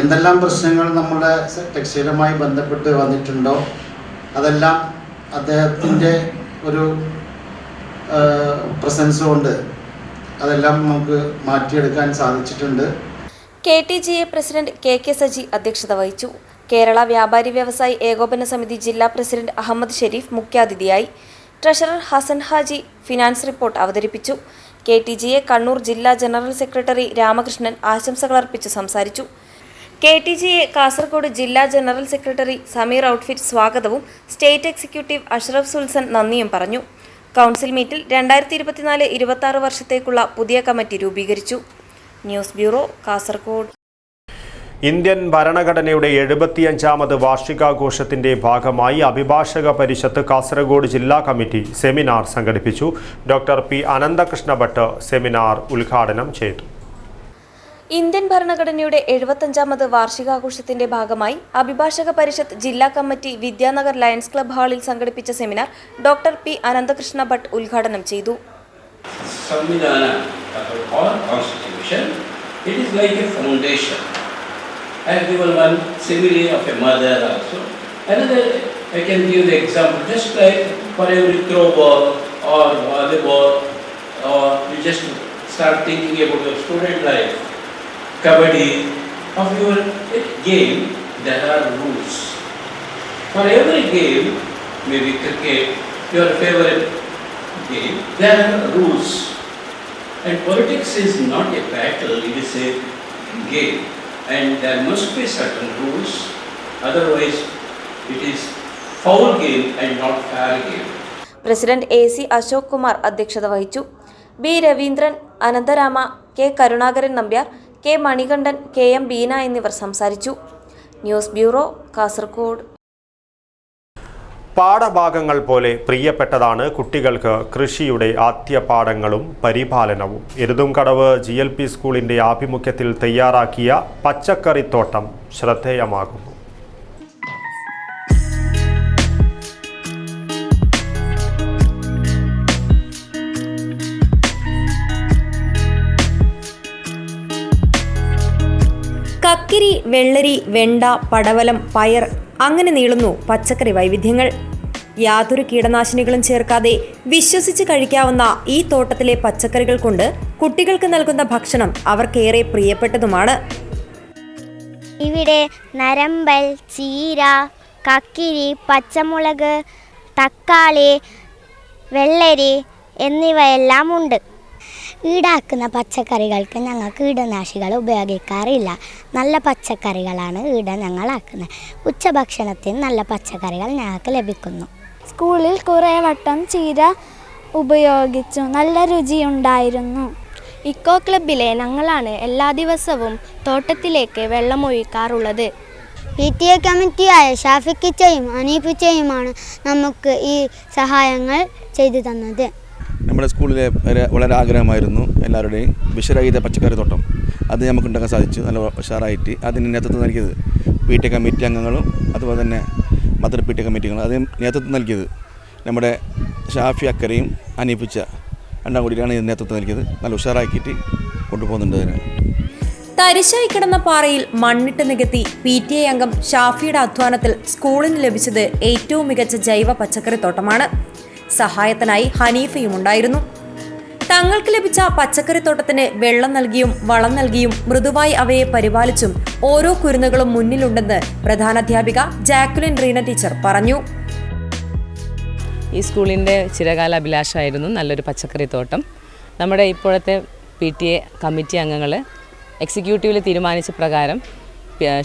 എന്തെല്ലാം പ്രശ്നങ്ങൾ നമ്മുടെ ടെക്സ്റ്റൈലുമായി ബന്ധപ്പെട്ട് വന്നിട്ടുണ്ടോ അതെല്ലാം അദ്ദേഹത്തിൻ്റെ ഒരു പ്രസൻസ് കൊണ്ട് അതെല്ലാം നമുക്ക് മാറ്റിയെടുക്കാൻ സാധിച്ചിട്ടുണ്ട്. KTGA പ്രസിഡന്റ് KK സജി അധ്യക്ഷത വഹിച്ചു. കേരള വ്യാപാരി വ്യവസായി ഏകോപന സമിതി ജില്ലാ പ്രസിഡന്റ് അഹമ്മദ് ഷെരീഫ് മുഖ്യാതിഥിയായി. Treasurer Hassan Haji finance report അവതരിപ്പിച്ചു. KTGA കണ്ണൂർ ജില്ലാ ജനറൽ സെക്രട്ടറി രാമകൃഷ്ണൻ ആശംസകൾ അർപ്പിച്ച് സംസാരിച്ചു. KTGA കാസർഗോഡ് ജില്ലാ ജനറൽ സെക്രട്ടറി സമീർ ഔട്ട്ഫിറ്റ് സ്വാഗതവും സ്റ്റേറ്റ് എക്സിക്യൂട്ടീവ് അഷ്റഫ് സുൽസൻ നന്ദിയും പറഞ്ഞു. കൗൺസിൽ മീറ്റിൽ 2024-26 വർഷത്തേക്കുള്ള പുതിയ കമ്മിറ്റി രൂപീകരിച്ചു. News bureau, Kasaragod. ഇന്ത്യൻ ഭരണഘടനയുടെ 75ാമത് വാർഷികാഘോഷത്തിന്റെ ഭാഗമായി അഭിഭാഷക പരിഷത്ത് കാസർഗോഡ് ജില്ലാ കമ്മിറ്റി സെമിനാർ സംഘടിപ്പിച്ചു. Doctor P. Ananthakrishna Bhat seminar ഉദ്ഘാടനം ചെയ്തു. ഇന്ത്യൻ ഭരണഘടനയുടെ 75ാമത് വാർഷികാഘോഷത്തിന്റെ ഭാഗമായി അഭിഭാഷക പരിഷത്ത് ജില്ലാ കമ്മിറ്റി വിദ്യാനഗർ ലയൺസ് ക്ലബ് ഹാളിൽ സംഘടിപ്പിച്ച seminar doctor P. Ananthakrishna Bhat ഉദ്ഘാടനം ചെയ്തു. I have given one simile of a mother also. Another, I can give the example, just like for every throw ball or volleyball, or you just start thinking about your student life, kabaddi, of your game, there are rules. For every game, maybe cricket, your favorite game, there are rules. And politics is not a battle, it is a game. And there must be certain rules, otherwise it is foul game and not fair game. President AC Ashok Kumar അധ്യക്ഷത വഹിച്ചു. B Raveendran, Anantharama, K Karunakaran Nambiar, K Manikandan, KM Beena എന്നിവർ സംസാരിച്ചു. News bureau, Kasaragod. പാഠഭാഗങ്ങൾ പോലെ പ്രിയപ്പെട്ടതാണ് കുട്ടികൾക്ക് കൃഷിയുടെ ആദ്യപാഠങ്ങളും പരിപാലനവും. എരുതുംകടവ് GLP സ്കൂളിന്റെ ആഭിമുഖ്യത്തിൽ തയ്യാറാക്കിയ പച്ചക്കറിത്തോട്ടം ശ്രദ്ധേയമാകുന്നു. കക്കിരി, വെള്ളരി, വെണ്ട, പടവലം, പയർ അങ്ങനെ നീളുന്നു പച്ചക്കറി വൈവിധ്യങ്ങൾ. യാതൊരു കീടനാശിനികളും ചേർക്കാതെ വിശ്വസിച്ച് കഴിക്കാവുന്ന ഈ തോട്ടത്തിലെ പച്ചക്കറികൾ കൊണ്ട് കുട്ടികൾക്ക് നൽകുന്ന ഭക്ഷണം അവർക്കേറെ പ്രിയപ്പെട്ടതുമാണ്. ഇവിടെ നരമ്പൽ, ചീര, കക്കിരി, പച്ചമുളക്, തക്കാളി, വെള്ളരി എന്നിവയെല്ലാം ഉണ്ട്. ഈടാക്കുന്ന പച്ചക്കറികൾക്ക് ഞങ്ങൾ കീടനാശികൾ ഉപയോഗിക്കാറില്ല. നല്ല പച്ചക്കറികളാണ് ഈട ഞങ്ങളാക്കുന്നത്. ഉച്ചഭക്ഷണത്തിന് നല്ല പച്ചക്കറികൾ ഞങ്ങൾക്ക് ലഭിക്കുന്നു. സ്കൂളിൽ കുറേ വട്ടം ചീര ഉപയോഗിച്ചു. നല്ല രുചിയുണ്ടായിരുന്നു. ഇക്കോ ക്ലബിലെ ഞങ്ങളാണ് എല്ലാ ദിവസവും തോട്ടത്തിലേക്ക് വെള്ളമൊഴിക്കാറുള്ളത്. PTA കമ്മിറ്റിയായ ഷാഫിക്കിച്ചയും അനീഫിച്ചയുമാണ് നമുക്ക് ഈ സഹായങ്ങൾ ചെയ്തു തന്നത്. നമ്മുടെ സ്കൂളിലെ വളരെ ആഗ്രഹമായിരുന്നു എല്ലാവരുടെയും വിഷരഹിത പച്ചക്കറി തോട്ടം. അത് നമുക്ക് ഉണ്ടാക്കാൻ സാധിച്ചു. നല്ല ഉഷാറായിട്ട് അതിന് നേതൃത്വം നൽകിയത് PTA കമ്മിറ്റി അംഗങ്ങളും അതുപോലെ തന്നെ മദർ PTA കമ്മിറ്റികളും അതിന് നേതൃത്വം നൽകിയത് നമ്മുടെ ഷാഫി അക്കരയും അനീപിച്ച രണ്ടാം കൂടിയാണ് ഇതിന് നേതൃത്വം നൽകിയത്. നല്ല ഉഷാറാക്കിയിട്ട് കൊണ്ടുപോകുന്നുണ്ട്. അതിന് തരിശായി കിടന്ന പാറയിൽ മണ്ണിട്ട് നികത്തി PTA അംഗം ഷാഫിയുടെ അധ്വാനത്തിൽ സ്കൂളിന് ലഭിച്ചത് ഏറ്റവും മികച്ച ജൈവ പച്ചക്കറിത്തോട്ടമാണ്. സഹായത്തിനായി ഹനീഫയും ഉണ്ടായിരുന്നു. തങ്ങൾക്ക് ലഭിച്ച പച്ചക്കറിത്തോട്ടത്തിന് വെള്ളം നൽകിയും വളം നൽകിയും മൃദുവായി അവയെ പരിപാലിച്ചും ഓരോ കുരുന്നുകളും മുന്നിലുണ്ടെന്ന് പ്രധാനാധ്യാപിക ജാക്വലിൻ റീന ടീച്ചർ പറഞ്ഞു. ഈ സ്കൂളിൻ്റെ ചിരകാല അഭിലാഷമായിരുന്നു നല്ലൊരു പച്ചക്കറിത്തോട്ടം. നമ്മുടെ ഇപ്പോഴത്തെ PTA കമ്മിറ്റി അംഗങ്ങൾ എക്സിക്യൂട്ടീവിൽ തീരുമാനിച്ച പ്രകാരം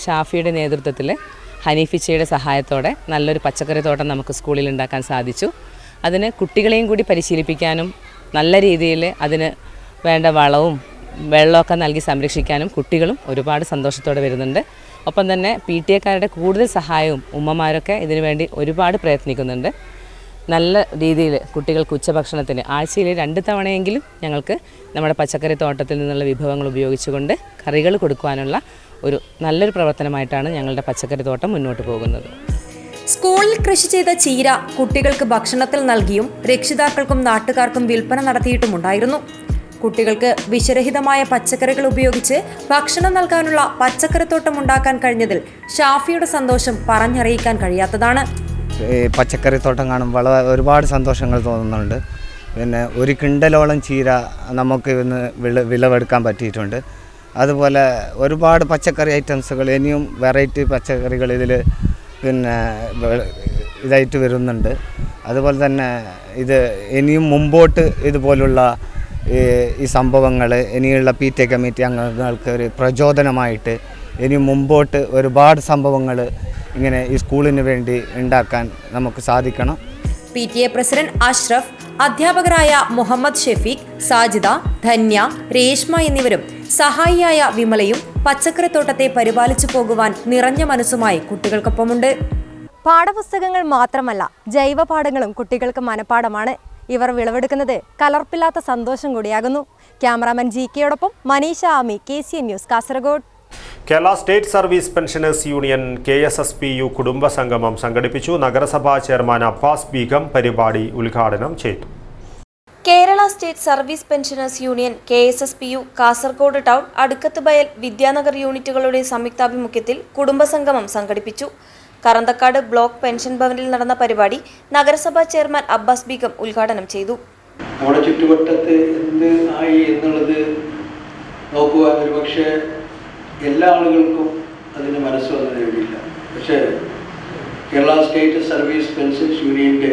ഷാഫിയുടെ നേതൃത്വത്തിൽ ഹനീഫിച്ചയുടെ സഹായത്തോടെ നല്ലൊരു പച്ചക്കറിത്തോട്ടം നമുക്ക് സ്കൂളിൽ ഉണ്ടാക്കാൻ സാധിച്ചു. അതിന് കുട്ടികളെയും കൂടി പരിശീലിപ്പിക്കാനും നല്ല രീതിയിൽ അതിന് വേണ്ട വളവും വെള്ളമൊക്കെ നൽകി സംരക്ഷിക്കാനും കുട്ടികളും ഒരുപാട് സന്തോഷത്തോടെ വരുന്നുണ്ട്. ഒപ്പം തന്നെ PTA-കാരുടെ കൂടുതൽ സഹായവും ഉമ്മമാരൊക്കെ ഇതിനു വേണ്ടി ഒരുപാട് പ്രയത്നിക്കുന്നുണ്ട്. നല്ല രീതിയിൽ കുട്ടികൾക്ക് ഉച്ചഭക്ഷണത്തിന് ആഴ്ചയിൽ 2 തവണയെങ്കിലും ഞങ്ങൾക്ക് നമ്മുടെ പച്ചക്കറി തോട്ടത്തിൽ നിന്നുള്ള വിഭവങ്ങൾ ഉപയോഗിച്ചുകൊണ്ട് കറികൾ കൊടുക്കുവാനുള്ള ഒരു നല്ലൊരു പ്രവർത്തനമായിട്ടാണ് ഞങ്ങളുടെ പച്ചക്കറി തോട്ടം മുന്നോട്ട് പോകുന്നത്. സ്കൂളിൽ കൃഷി ചെയ്ത ചീര കുട്ടികൾക്ക് ഭക്ഷണത്തിൽ നൽകിയും രക്ഷിതാക്കൾക്കും നാട്ടുകാർക്കും വിൽപ്പന നടത്തിയിട്ടുമുണ്ടായിരുന്നു. കുട്ടികൾക്ക് വിഷരഹിതമായ പച്ചക്കറികൾ ഉപയോഗിച്ച് ഭക്ഷണം നൽകാനുള്ള പച്ചക്കറിത്തോട്ടം ഉണ്ടാക്കാൻ കഴിഞ്ഞതിൽ ഷാഫിയുടെ സന്തോഷം പറഞ്ഞറിയിക്കാൻ കഴിയാത്തതാണ്. പച്ചക്കറിത്തോട്ടം കാണുമ്പോൾ ഒരുപാട് സന്തോഷങ്ങൾ തോന്നുന്നുണ്ട്. പിന്നെ 1 കിണ്ടലോളം ചീര നമുക്ക് ഇന്ന് വിളവെടുക്കാൻ പറ്റിയിട്ടുണ്ട്. അതുപോലെ ഒരുപാട് പച്ചക്കറി ഐറ്റംസുകൾ ഇനിയും വെറൈറ്റി പച്ചക്കറികൾ ഇതിൽ പിന്നെ ഇതായിട്ട് വരുന്നുണ്ട്. അതുപോലെ തന്നെ ഇത് ഇനിയും മുമ്പോട്ട് ഇതുപോലുള്ള ഈ സംഭവങ്ങൾ ഇനിയുള്ള PTA കമ്മിറ്റി അംഗങ്ങൾക്ക് ഒരു പ്രചോദനമായിട്ട് ഇനി മുമ്പോട്ട് ഒരുപാട് സംഭവങ്ങൾ ഇങ്ങനെ ഈ സ്കൂളിന് വേണ്ടി ഉണ്ടാക്കാൻ നമുക്ക് സാധിക്കണം. PTA പ്രസിഡന്റ് അഷ്റഫ്, അധ്യാപകരായ മുഹമ്മദ് ഷെഫീഖ്, സാജിദ, ധന്യ, രേഷ്മ എന്നിവരും സഹായിയായ വിമലയും പച്ചക്കറിത്തോട്ടത്തെ പരിപാലിച്ചു പോകുവാൻ നിറഞ്ഞ മനസ്സുമായി കുട്ടികൾക്കൊപ്പമുണ്ട്. പാഠപുസ്തകങ്ങൾ മാത്രമല്ല, ജൈവ പാഠങ്ങളും കുട്ടികൾക്ക് മനഃപ്പാഠമാണ്. ഇവർ വിളവെടുക്കുന്നത് കലർപ്പില്ലാത്ത സന്തോഷം കൂടിയാകുന്നു. ക്യാമറാമാൻ GK-യോടൊപ്പം Manisha Ami, KCN news, Kasaragod. Kerala state service pensioners union KSSPU കുടുംബ സംഗമം സംഘടിപ്പിച്ചു. നഗരസഭാ ചെയർമാൻ അബ്ബാസ് ബീഗം പരിപാടി ഉദ്ഘാടനം ചെയ്തു. Kerala state service pensioners union KSSPU Kasaragod town, Adukkath Bayal, Vidyanagar യൂണിറ്റുകളുടെ സംയുക്താഭിമുഖ്യത്തിൽ കുടുംബസംഗമം സംഘടിപ്പിച്ചു. കറന്തക്കാട് ബ്ലോക്ക് പെൻഷൻ ഭവനിൽ നടന്ന പരിപാടി നഗരസഭാ ചെയർമാൻ അബ്ബാസ് ബീഗം ഉദ്ഘാടനം ചെയ്തു. നമ്മുടെ ചുറ്റുവട്ടത്ത് എന്ത് ആയി എന്നുള്ളത് നോക്കുവാൻ ഒരുപക്ഷെ എല്ലാ ആളുകൾക്കും അതിന് മനസ്സ് വന്നതേയില്ല. പക്ഷേ കേരള സ്റ്റേറ്റ് സർവീസ് പെൻഷൻസ് യൂണിയൻ്റെ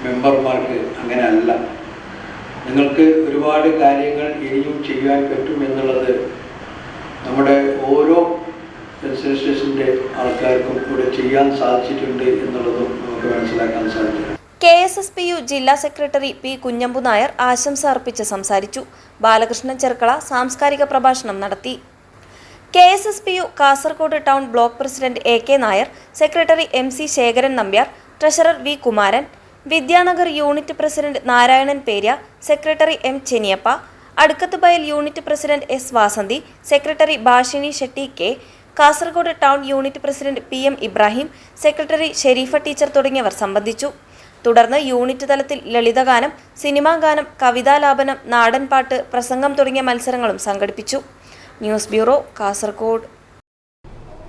മെമ്പർമാർക്ക് അങ്ങനെ അല്ല. നിങ്ങൾക്ക് ഒരുപാട് കാര്യങ്ങൾ ഇനിയും ചെയ്യാൻ പറ്റും എന്നുള്ളത് നമ്മുടെ ഓരോ അഡ്മിനിസ്ട്രേഷൻ്റെ ആൾക്കാർക്കും ഇവിടെ ചെയ്യാൻ സാധിച്ചിട്ടുണ്ട് എന്നുള്ളതും നമുക്ക് മനസ്സിലാക്കാൻ സാധിക്കും. KSSPU ജില്ലാ സെക്രട്ടറി പി കുഞ്ഞമ്പു നായർ ആശംസ അർപ്പിച്ച് സംസാരിച്ചു. ബാലകൃഷ്ണൻ ചെർക്കള സാംസ്കാരിക പ്രഭാഷണം നടത്തി. KSSPU Kasaragod town block president AK Nair, secretary MC Sekharan Nambiar, treasurer V Kumaran, Vidyanagar unit president Narayanan Perya, secretary M Cheniyappa, Adukkathbayal unit president S Vasanthi, secretary Bhashini Shetty K, Kasaragod town unit president PM Ibrahim, secretary Shareefa teacher തുടങ്ങിയവർ സംബന്ധിച്ചു. തുടർന്ന് യൂണിറ്റ് തലത്തിൽ ലളിതഗാനം, സിനിമാ ഗാനം, കവിതാലാപനം, നാടൻപാട്ട്, പ്രസംഗം തുടങ്ങിയ മത്സരങ്ങളും സംഘടിപ്പിച്ചു. News bureau, Kasaragod.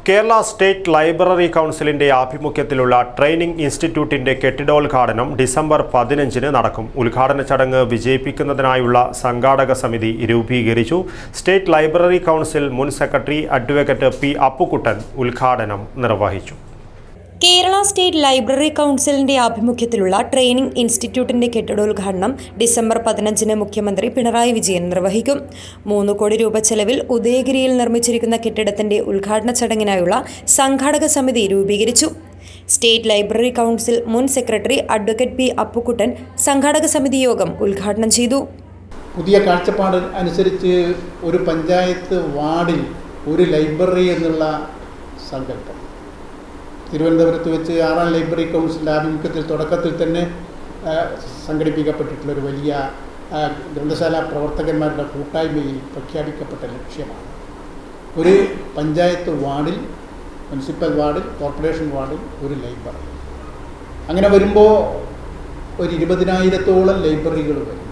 Kerala state library കൗൺസിലിന്റെ ആഭിമുഖ്യത്തിലുള്ള ട്രെയിനിംഗ് ഇൻസ്റ്റിറ്റ്യൂട്ടിന്റെ കെട്ടിടോദ്ഘാടനം ഡിസംബർ 15 നടക്കും. ഉദ്ഘാടന ചടങ്ങ് വിജയിപ്പിക്കുന്നതിനായുള്ള സംഘാടക സമിതി രൂപീകരിച്ചു. സ്റ്റേറ്റ് ലൈബ്രറി കൗൺസിൽ മുൻ സെക്രട്ടറി അഡ്വക്കേറ്റ് P അപ്പുക്കുട്ടൻ ഉദ്ഘാടനം നിർവഹിച്ചു. കേരള സ്റ്റേറ്റ് ലൈബ്രറി കൗൺസിലിന്റെ ആഭിമുഖ്യത്തിലുള്ള ട്രെയിനിംഗ് ഇൻസ്റ്റിറ്റ്യൂട്ടിന്റെ കെട്ടിടോദ്ഘാടനം ഡിസംബർ 15 മുഖ്യമന്ത്രി പിണറായി വിജയൻ നിർവഹിക്കും. 3 കോടി രൂപ ചെലവിൽ ഉദയഗിരിയിൽ നിർമ്മിച്ചിരിക്കുന്ന കെട്ടിടത്തിന്റെ ഉദ്ഘാടന ചടങ്ങിനായുള്ള സംഘാടക സമിതി രൂപീകരിച്ചു. സ്റ്റേറ്റ് ലൈബ്രറി കൗൺസിൽ മുൻ സെക്രട്ടറി അഡ്വക്കേറ്റ് P അപ്പുക്കുട്ടൻ സംഘാടക സമിതി യോഗം ഉദ്ഘാടനം ചെയ്തു. പുതിയ കാഴ്ചപ്പാട് അനുസരിച്ച് ഒരു പഞ്ചായത്ത് വാർഡിൽ ഒരു ലൈബ്രറി എന്നുള്ള സങ്കല്പം തിരുവനന്തപുരത്ത് വെച്ച് 6ാം ലൈബ്രറി കൗൺസിലിൻ്റെ ആഭിമുഖ്യത്തിൽ തുടക്കത്തിൽ തന്നെ സംഘടിപ്പിക്കപ്പെട്ടിട്ടുള്ളൊരു വലിയ ഗ്രന്ഥശാല പ്രവർത്തകന്മാരുടെ കൂട്ടായ്മയിൽ പ്രഖ്യാപിക്കപ്പെട്ട ലക്ഷ്യമാണ്. ഒരു പഞ്ചായത്ത് വാർഡിൽ, മുനിസിപ്പൽ വാർഡിൽ, കോർപ്പറേഷൻ വാർഡിൽ ഒരു ലൈബ്രറി. അങ്ങനെ വരുമ്പോൾ ഒരു 20,000-ഓളം ലൈബ്രറികൾ വരും.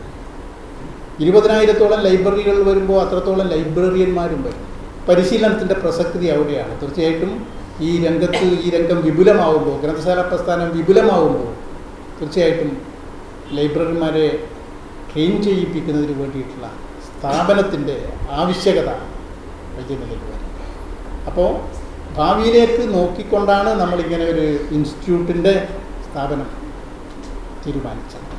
20,000-ഓളം ലൈബ്രറികൾ വരുമ്പോൾ അത്രത്തോളം ലൈബ്രറിയന്മാരും വരും. പരിശീലനത്തിൻ്റെ പ്രസക്തി അവിടെയാണ്. തീർച്ചയായിട്ടും ഈ രംഗം വിപുലമാവുമ്പോൾ, ഗ്രന്ഥശാല പ്രസ്ഥാനം വിപുലമാവുമ്പോൾ തീർച്ചയായിട്ടും ലൈബ്രറിമാരെ ട്രെയിൻ ചെയ്യിപ്പിക്കുന്നതിന് വേണ്ടിയിട്ടുള്ള സ്ഥാപനത്തിൻ്റെ ആവശ്യകത വലിയ നിലയിൽ വരും. അപ്പോൾ ഭാവിയിലേക്ക് നോക്കിക്കൊണ്ടാണ് നമ്മളിങ്ങനെ ഒരു ഇൻസ്റ്റിറ്റ്യൂട്ടിൻ്റെ സ്ഥാപനം തീരുമാനിച്ചത്.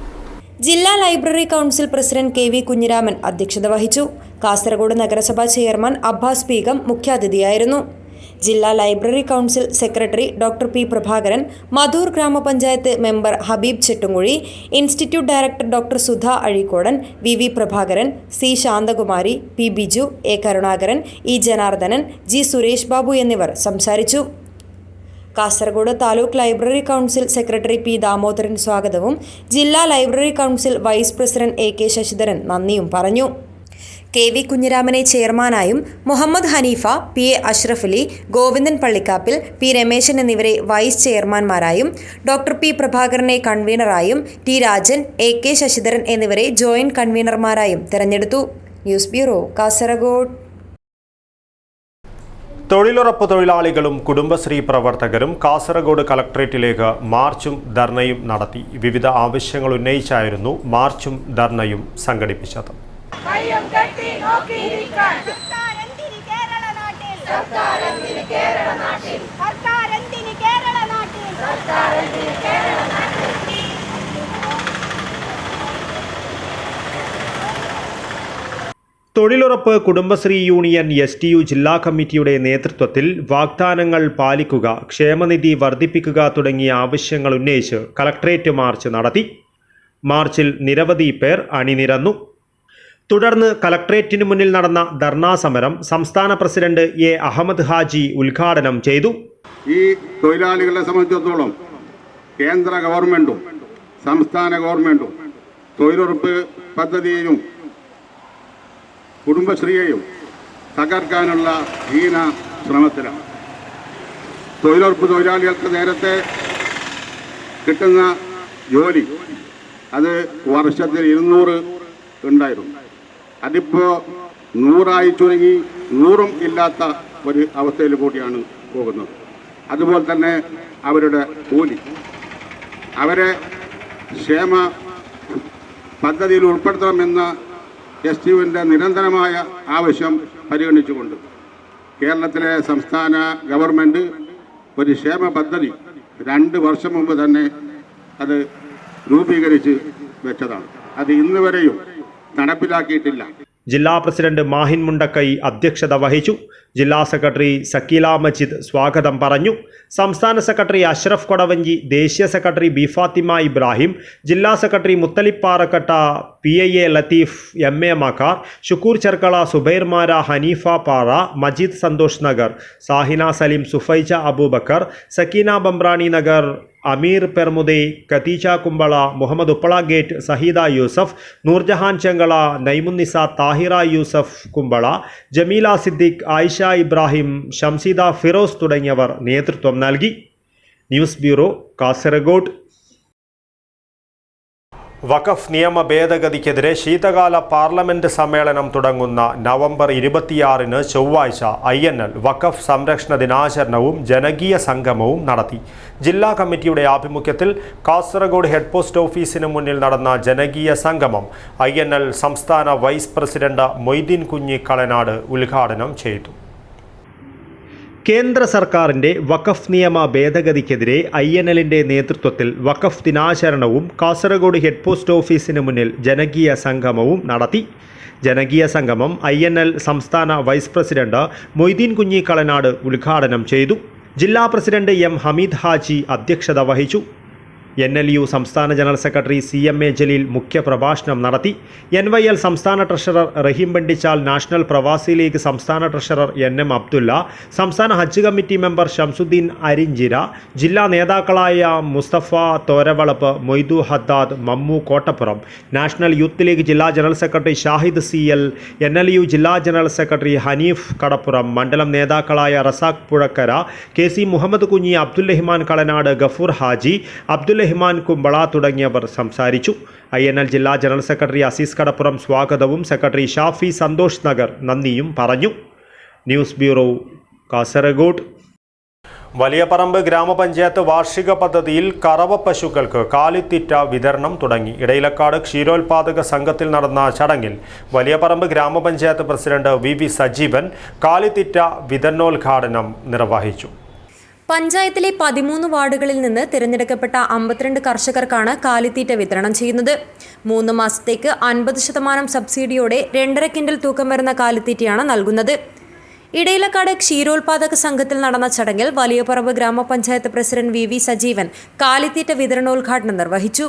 ജില്ലാ library council president KV Kunhiraman അധ്യക്ഷത വഹിച്ചു. കാസർഗോഡ് നഗരസഭാ ചെയർമാൻ അബ്ബാസ് ബീഗം മുഖ്യാതിഥിയായിരുന്നു. ജില്ലാ library council secretary doctor P Prabhakaran, Madhur grama panchayat member Habeeb Chettunkuzhi, institute director doctor Sudha Azhikodan, VV Prabhakaran, C Santhakumari, P Biju, A Karunakaran, E Janardhanan, G Suresh Babu എന്നിവർ സംസാരിച്ചു. Kasaragod taluk library council secretary P Damodaran സ്വാഗതവും ജില്ലാ ലൈബ്രറി കൗൺസിൽ വൈസ് പ്രസിഡന്റ് AK ശശിധരൻ നന്ദിയും പറഞ്ഞു. KV കുഞ്ഞിരാമനെ ചെയർമാനായും Muhammad Haneefa, PA Ashraf Ali, Govindan Pallikkappil, P Rameshan എന്നിവരെ വൈസ് ചെയർമാൻമാരായും ഡോക്ടർ P പ്രഭാകരനെ കൺവീനറായും T രാജൻ, AK ശശിധരൻ എന്നിവരെ ജോയിന്റ് കൺവീനർമാരായും തെരഞ്ഞെടുത്തു. News bureau, Kasaragod. തൊഴിലുറപ്പ് തൊഴിലാളികളും കുടുംബശ്രീ പ്രവർത്തകരും കാസർഗോഡ് കളക്ട്രേറ്റിലേക്ക് മാർച്ചും ധർണയും നടത്തി. വിവിധ ആവശ്യങ്ങൾ ഉന്നയിച്ചായിരുന്നു മാർച്ചും ധർണയും സംഘടിപ്പിച്ചത്. തൊഴിലുറപ്പ് കുടുംബശ്രീ യൂണിയൻ STU ജില്ലാ കമ്മിറ്റിയുടെ നേതൃത്വത്തിൽ വാഗ്ദാനങ്ങൾ പാലിക്കുക, ക്ഷേമനിധി വർദ്ധിപ്പിക്കുക തുടങ്ങിയ ആവശ്യങ്ങൾ ഉന്നയിച്ച് കളക്ട്രേറ്റ് മാർച്ച് നടത്തി. മാർച്ചിൽ നിരവധി പേർ അണിനിരന്നു. തുടർന്ന് കളക്ട്രേറ്റിന് മുന്നിൽ നടന്ന ധർണാ സമരം സംസ്ഥാന പ്രസിഡന്റ് A അഹമ്മദ് ഹാജി ഉദ്ഘാടനം ചെയ്തു. ഈ തൊഴിലാളികളെ സംബന്ധിച്ചിടത്തോളം കേന്ദ്ര ഗവൺമെൻറ്റും സംസ്ഥാന ഗവൺമെൻറ്റും തൊഴിലുറപ്പ് പദ്ധതിയെയും കുടുംബശ്രീയെയും തകർക്കാനുള്ള ഹീന ശ്രമത്തിലാണ്. തൊഴിലുറപ്പ് തൊഴിലാളികൾക്ക് നേരത്തെ കിട്ടുന്ന ജോലി അത് വർഷത്തിൽ 200 ഉണ്ടായിരുന്നു. അതിപ്പോൾ 100 ചുരുങ്ങി 100 ഇല്ലാത്ത ഒരു അവസ്ഥയിൽ കൂടിയാണ് പോകുന്നത്. അതുപോലെ തന്നെ അവരുടെ കൂലി, അവരെ ക്ഷേമ പദ്ധതിയിൽ ഉൾപ്പെടുത്തണമെന്ന STUവിൻ്റെ നിരന്തരമായ ആവശ്യം പരിഗണിച്ചുകൊണ്ട് കേരളത്തിലെ സംസ്ഥാന ഗവൺമെൻറ് ഒരു ക്ഷേമ പദ്ധതി 2 വർഷം മുമ്പ് തന്നെ അത് രൂപീകരിച്ച് വെച്ചതാണ്. അത് ഇന്ന് വരെയും നടപ്പിലാക്കിയിട്ടില്ല. ജില്ലാ പ്രസിഡന്റ് മാഹിൻ മുണ്ടക്കൈ അധ്യക്ഷത വഹിച്ചു. ജില്ലാ സെക്രട്ടറി സക്കീല മജിദ് സ്വാഗതം പറഞ്ഞു. സംസ്ഥാന സെക്രട്ടറി അഷ്റഫ് കൊടവഞ്ചി, ദേശീയ സെക്രട്ടറി ബി ഫാത്തിമ ഇബ്രാഹിം, ജില്ലാ secretary Muthalib Parakkatta, PIA Latheef, MA Makkar, Shukoor Cherkala, Zubair Mara, Haneefa Para, Majeed Santhosh Nagar, Sahina Saleem, Sufaija Aboobacker, Sakeena Bambrani Nagar, Ameer Permude, Khadeeja Kumbla, Muhammad Uppala gate, Saheeda Yusuf, Noorjahan Chengala, Naimunnisa, Thahira Yusuf Kumbla, Jameela Siddique, Ayisha Ibrahim, Shamseeda Firoz തുടങ്ങിയവർ നേതൃത്വം നൽകി. News bureau, Kasaragod. വഖഫ് നിയമ ഭേദഗതിക്കെതിരെ ശീതകാല പാർലമെന്റ് സമ്മേളനം തുടങ്ങുന്ന നവംബർ 26 ചൊവ്വാഴ്ച INL വഖഫ് സംരക്ഷണ ദിനാചരണവും ജനകീയ സംഗമവും നടത്തി. ജില്ലാ കമ്മിറ്റിയുടെ ആഭിമുഖ്യത്തിൽ കാസർഗോഡ് ഹെഡ് പോസ്റ്റ് ഓഫീസിന് മുന്നിൽ നടന്ന ജനകീയ സംഗമം INL സംസ്ഥാന വൈസ് പ്രസിഡന്റ് മൊയ്തീൻ കുഞ്ഞി കളനാട് ഉദ്ഘാടനം ചെയ്തു. കേന്ദ്ര സർക്കാരിൻ്റെ വഖഫ് നിയമ ഭേദഗതിക്കെതിരെ INLന്റെ നേതൃത്വത്തിൽ വഖഫ് ദിനാചരണവും കാസർഗോഡ് ഹെഡ് പോസ്റ്റ് ഓഫീസിന് മുന്നിൽ ജനകീയ സംഗമവും നടത്തി. ജനകീയ സംഗമം INL സംസ്ഥാന വൈസ് പ്രസിഡന്റ് മൊയ്തീൻ കുഞ്ഞി കളനാട് ഉദ്ഘാടനം ചെയ്തു. ജില്ലാ പ്രസിഡന്റ് M ഹമീദ് ഹാജി അധ്യക്ഷത വഹിച്ചു. NLU സംസ്ഥാന ജനറൽ സെക്രട്ടറി CMA ജലീൽ മുഖ്യപ്രഭാഷണം നടത്തി. NYL സംസ്ഥാന treasurer Raheem Bandichal, national Pravasi league സംസ്ഥാന ട്രഷറർ NM അബ്ദുല്ല, സംസ്ഥാന ഹജ്ജ് കമ്മിറ്റി മെമ്പർ ഷംസുദ്ദീൻ അരിഞ്ചിര, ജില്ലാ നേതാക്കളായ Musthafa Thoravalappu, Moidu Haddad, Mammu Kottappuram, national youth league ജില്ലാ general secretary Shahid CL, NLU ജില്ലാ ജനറൽ സെക്രട്ടറി ഹനീഫ് കടപ്പുറം, മണ്ഡലം നേതാക്കളായ റസാഖ് പുഴക്കര, KC മുഹമ്മദ് കുഞ്ഞി, അബ്ദുൽ റഹ്മാൻ കളനാട്, ഗഫൂർ ഹാജി, അബ്ദുൽ റഹ്മാൻ കുമ്പള തുടങ്ങിയവർ സംസാരിച്ചു. INL ജില്ലാ ജനറൽ സെക്രട്ടറി അസീസ് കടപ്പുറം സ്വാഗതവും സെക്രട്ടറി ഷാഫി സന്തോഷ് നഗർ നന്ദിയും പറഞ്ഞു. News bureau, Kasaragod. വലിയപറമ്പ് ഗ്രാമപഞ്ചായത്ത് വാർഷിക പദ്ധതിയിൽ കറവ പശുക്കൾക്ക് കാലിത്തീറ്റ വിതരണം തുടങ്ങി. ഇടയിലക്കാട് ക്ഷീരോത്പാദക സംഘത്തിൽ നടന്ന ചടങ്ങിൽ വലിയപറമ്പ് ഗ്രാമപഞ്ചായത്ത് പ്രസിഡന്റ് VV സജീവൻ കാലിത്തീറ്റ വിതരണോദ്ഘാടനം നിർവഹിച്ചു. പഞ്ചായത്തിലെ 13 വാർഡുകളിൽ നിന്ന് തിരഞ്ഞെടുക്കപ്പെട്ട 52 കർഷകർക്കാണ് കാലിത്തീറ്റ വിതരണം ചെയ്യുന്നത്. 3 മാസത്തേക്ക് 50% സബ്സിഡിയോടെ 2.5 കിൻഡൽ തൂക്കം വരുന്ന കാലിത്തീറ്റയാണ് നൽകുന്നത്. ഇടയിലക്കാട് ക്ഷീരോത്പാദക സംഘത്തിൽ നടന്ന ചടങ്ങിൽ വലിയപറമ്പ് ഗ്രാമപഞ്ചായത്ത് പ്രസിഡന്റ് VV സജീവൻ കാലിത്തീറ്റ വിതരണോദ്ഘാടനം നിർവഹിച്ചു.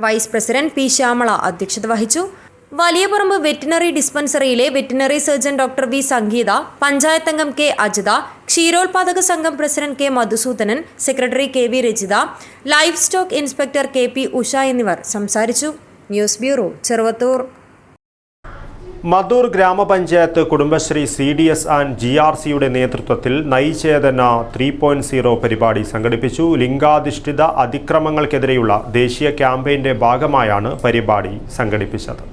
വൈസ് പ്രസിഡന്റ് P ശ്യാമള അധ്യക്ഷത വഹിച്ചു. വലിയപറമ്പ് വെറ്റിനറി ഡിസ്പെൻസറിയിലെ veterinary surgeon doctor V Sangeetha, panchayat അംഗം K അജിത, ക്ഷീരോത്പാദക സംഘം president K Madhusoodanan, secretary KV Rajitha, livestock inspector KP Usha എന്നിവർ സംസാരിച്ചു. News bureau, Cheruvathur. മധൂർ ഗ്രാമപഞ്ചായത്ത് കുടുംബശ്രീ CDS ആൻഡ് GRCയുടെ നേതൃത്വത്തിൽ നയിചേതന 3.0 പരിപാടി സംഘടിപ്പിച്ചു. ലിംഗാധിഷ്ഠിത അതിക്രമങ്ങൾക്കെതിരെയുള്ള ദേശീയ ക്യാമ്പയിന്റെ ഭാഗമായാണ് പരിപാടി സംഘടിപ്പിച്ചത്.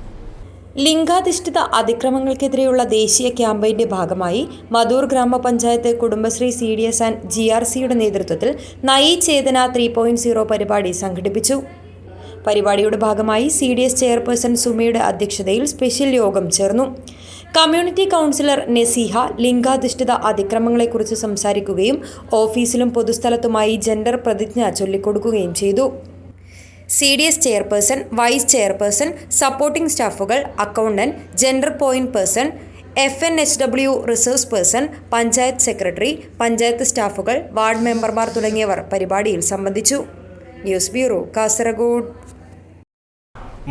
ലിംഗാധിഷ്ഠിത അതിക്രമങ്ങൾക്കെതിരെയുള്ള ദേശീയ ക്യാമ്പയിന്റെ ഭാഗമായി മധൂർ ഗ്രാമപഞ്ചായത്ത് കുടുംബശ്രീ CDS ആൻഡ് GRCയുടെ നേതൃത്വത്തിൽ നയിചേതന 3.0 പരിപാടി സംഘടിപ്പിച്ചു. പരിപാടിയുടെ ഭാഗമായി CDS ചെയർപേഴ്സൺ സുമയുടെ അധ്യക്ഷതയിൽ സ്പെഷ്യൽ യോഗം ചേർന്നു. കമ്മ്യൂണിറ്റി കൗൺസിലർ നസീഹ ലിംഗാധിഷ്ഠിത അതിക്രമങ്ങളെക്കുറിച്ച് സംസാരിക്കുകയും ഓഫീസിലും പൊതുസ്ഥലത്തുമായി ജെൻഡർ പ്രതിജ്ഞ ചൊല്ലിക്കൊടുക്കുകയും ചെയ്തു. CDS chairperson, vice chairperson, supporting സ്റ്റാഫുകൾ, accountant, gender point person, FNHW resource person, panchayat secretary, panchayat സ്റ്റാഫുകൾ, വാർഡ് മെമ്പർമാർ തുടങ്ങിയവർ പരിപാടിയിൽ സംബന്ധിച്ചു. News bureau, Kasaragod.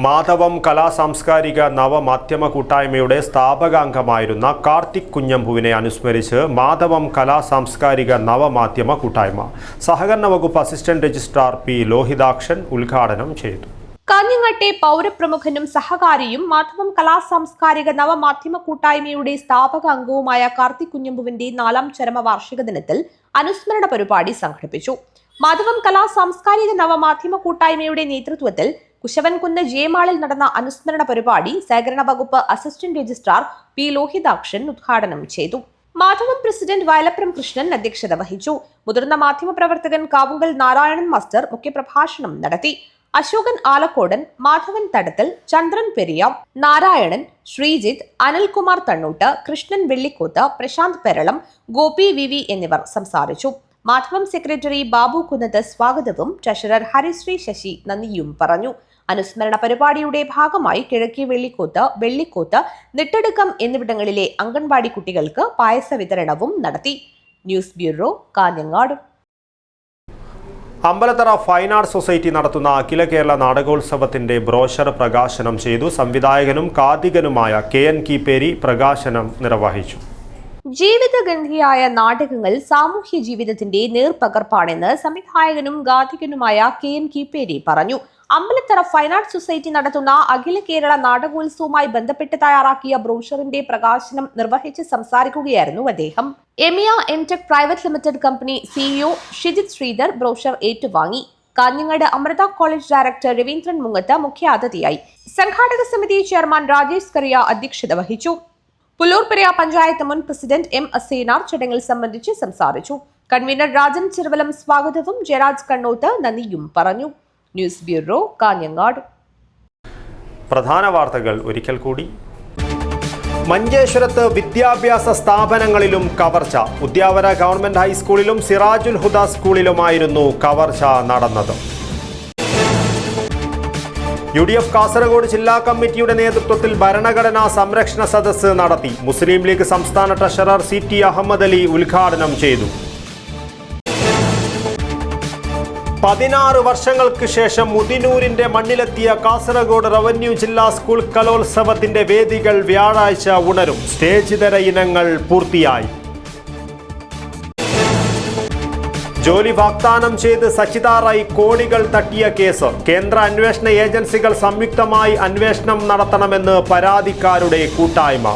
മാധവം കലാ സാംസ്കാരിക നവമാധ്യമ കൂട്ടായ്മയുടെ സ്ഥാപകാംഗമായിരുന്ന കാർത്തിക് കുഞ്ഞമ്പുവിനെ അനുസ്മരിച്ച് മാധവം കലാ സാംസ്കാരിക നവമാധ്യമ കൂട്ടായ്മ സഹകരണ വകുപ്പ് അസിസ്റ്റന്റ് രജിസ്ട്രാർ P ലോഹിതാക്ഷൻ ഉദ്ഘാടനം ചെയ്തു. കാഞ്ഞങ്ങാട്ടെ പൗരപ്രമുഖനും സഹകാരിയും മാധവം കലാ സാംസ്കാരിക നവമാധ്യമ കൂട്ടായ്മയുടെ സ്ഥാപക അംഗവുമായ കാർത്തിക് കുഞ്ഞമ്പുവിന്റെ 4ാം ചരമവാർഷിക ദിനത്തിൽ അനുസ്മരണ പരിപാടി സംഘടിപ്പിച്ചു. മാധവം കലാ സാംസ്കാരിക നവമാധ്യമ കൂട്ടായ്മയുടെ നേതൃത്വത്തിൽ കുശവൻകുന്ന് ജയമാളിൽ നടന്ന അനുസ്മരണ പരിപാടി സഹകരണ വകുപ്പ് അസിസ്റ്റന്റ് രജിസ്ട്രാർ P ലോഹിതാക്ഷൻ ഉദ്ഘാടനം ചെയ്തു. മാധവം പ്രസിഡന്റ് വയലപ്പുറം കൃഷ്ണൻ അധ്യക്ഷത വഹിച്ചു. മുതിർന്ന മാധ്യമപ്രവർത്തകൻ കാവുങ്കൽ നാരായണൻ മാസ്റ്റർ മുഖ്യപ്രഭാഷണം നടത്തി. അശോകൻ ആലക്കോടൻ, മാധവൻ തടത്തൽ, ചന്ദ്രൻ പെരിയ, നാരായണൻ, ശ്രീജിത്ത്, അനിൽകുമാർ തണ്ണൂട്ട്, കൃഷ്ണൻ വെള്ളിക്കോത്ത്, പ്രശാന്ത് പെരളം, ഗോപി VV എന്നിവർ സംസാരിച്ചു. മാധവം സെക്രട്ടറി ബാബു കുന്നത്ത് സ്വാഗതവും ട്രഷറർ ഹരിശ്രീ ശശി നന്ദിയും പറഞ്ഞു. അനുസ്മരണ പരിപാടിയുടെ ഭാഗമായി കിഴക്കേ വെള്ളിക്കോത്ത്, നെട്ടെടുക്കം എന്നിവിടങ്ങളിലെ അംഗൻവാടി കുട്ടികൾക്ക് പായസ വിതരണവും നടത്തി. News bureau, Kanhangad. Ambalathara fine arts society നടത്തുന്ന അഖില കേരള നാടകോത്സവത്തിന്റെ ബ്രോഷർ പ്രകാശനം ചെയ്തു. സംവിധായകനും കാഥികനുമായ KN കീപ്പേരി പ്രകാശനം നിർവഹിച്ചു. ജീവിതഗന്ധിയായ നാടകങ്ങൾ സാമൂഹ്യ ജീവിതത്തിന്റെ നേർപകർപ്പാണെന്ന് സംവിധായകനും ഗാഥികനുമായ KN കീപ്പേരി പറഞ്ഞു. അമ്പലത്തറ ഫൈൻ ആർട്സ് സൊസൈറ്റി നടത്തുന്ന അഖില കേരള നാടകോത്സവവുമായി ബന്ധപ്പെട്ട് തയ്യാറാക്കിയ ബ്രോഷറിന്റെ പ്രകാശനം നിർവഹിച്ച് സംസാരിക്കുകയായിരുന്നു അദ്ദേഹം. Emiya Entech private limited company CEO Shijith Sreedhar brochure ഏറ്റുവാങ്ങി. കാഞ്ഞങ്ങാട് അമൃത കോളേജ് ഡയറക്ടർ രവീന്ദ്രൻ മുങ്ങത്ത് മുഖ്യാതിഥിയായി. സംഘാടക സമിതി ചെയർമാൻ രാജേഷ് കറിയ അധ്യക്ഷത വഹിച്ചു. പുല്ലൂർപ്പെരിയ പഞ്ചായത്ത് മുൻ പ്രസിഡന്റ് M. അസീനാർ ചടങ്ങിൽ സംബന്ധിച്ച് സംസാരിച്ചു. കൺവീനർ രാജൻ ചിറവലം സ്വാഗതവും ജയരാജ് കണ്ണോത്ത് നന്ദിയും പറഞ്ഞു. News bureau, Kanhangad. പ്രധാന വാർത്തകൾ ഒരിക്കൽ കൂടി. മഞ്ചേശ്വരത്ത് വിദ്യാഭ്യാസ സ്ഥാപനങ്ങളിലും കവർച്ച. ഉദ്യാവര ഗവൺമെന്റ് ഹൈസ്കൂളിലും സിറാജുൽ ഹുദ സ്കൂളിലുമായിരുന്നു കവർച്ച നടന്നത്. UDF കാസർഗോഡ് ജില്ലാ കമ്മിറ്റിയുടെ നേതൃത്വത്തിൽ ഭരണഘടനാ സംരക്ഷണ സദസ്സ് നടത്തി. മുസ്ലിം ലീഗ് സംസ്ഥാന ട്രഷറർ CT അഹമ്മദ് അലി ഉദ്ഘാടനം ചെയ്തു. 16 വർഷങ്ങൾക്ക് ശേഷം മുതിനൂരിന്റെ മണ്ണിലെത്തിയ കാസർഗോഡ് റവന്യൂ ജില്ലാ സ്കൂൾ കലോത്സവത്തിന്റെ വേദികൾ വ്യാഴാഴ്ച ഉണരും. സ്റ്റേജ് ഇതര ഇനങ്ങൾ പൂർത്തിയായി. ജോലി വാഗ്ദാനം ചെയ്ത് സച്ചിത റായ് കോടികൾ തട്ടിയ കേസ്. കേന്ദ്ര അന്വേഷണ ഏജൻസികൾ സംയുക്തമായി അന്വേഷണം നടത്തണമെന്ന് പരാതിക്കാരുടെ കൂട്ടായ്മ.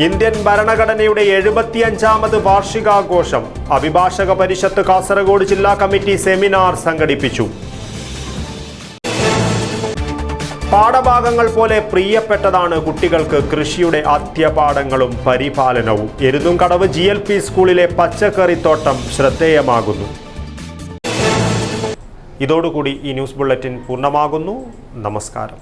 ഇന്ത്യൻ ഭരണഘടനയുടെ 75ാമത് വാർഷികാഘോഷം. അഭിഭാഷക പരിഷത്ത് കാസർഗോഡ് ജില്ലാ കമ്മിറ്റി സെമിനാർ സംഘടിപ്പിച്ചു. പാഠഭാഗങ്ങൾ പോലെ പ്രിയപ്പെട്ടതാണ് കുട്ടികൾക്ക് കൃഷിയുടെ ആദ്യപാഠങ്ങളും പരിപാലനവും. എരുതുംകടവ് GLP സ്കൂളിലെ പച്ചക്കറിത്തോട്ടം ശ്രദ്ധേയമാകുന്നു. ഇതോടുകൂടി ഈ ന്യൂസ് ബുള്ളറ്റിൻ പൂർണ്ണമാകുന്നു. നമസ്കാരം.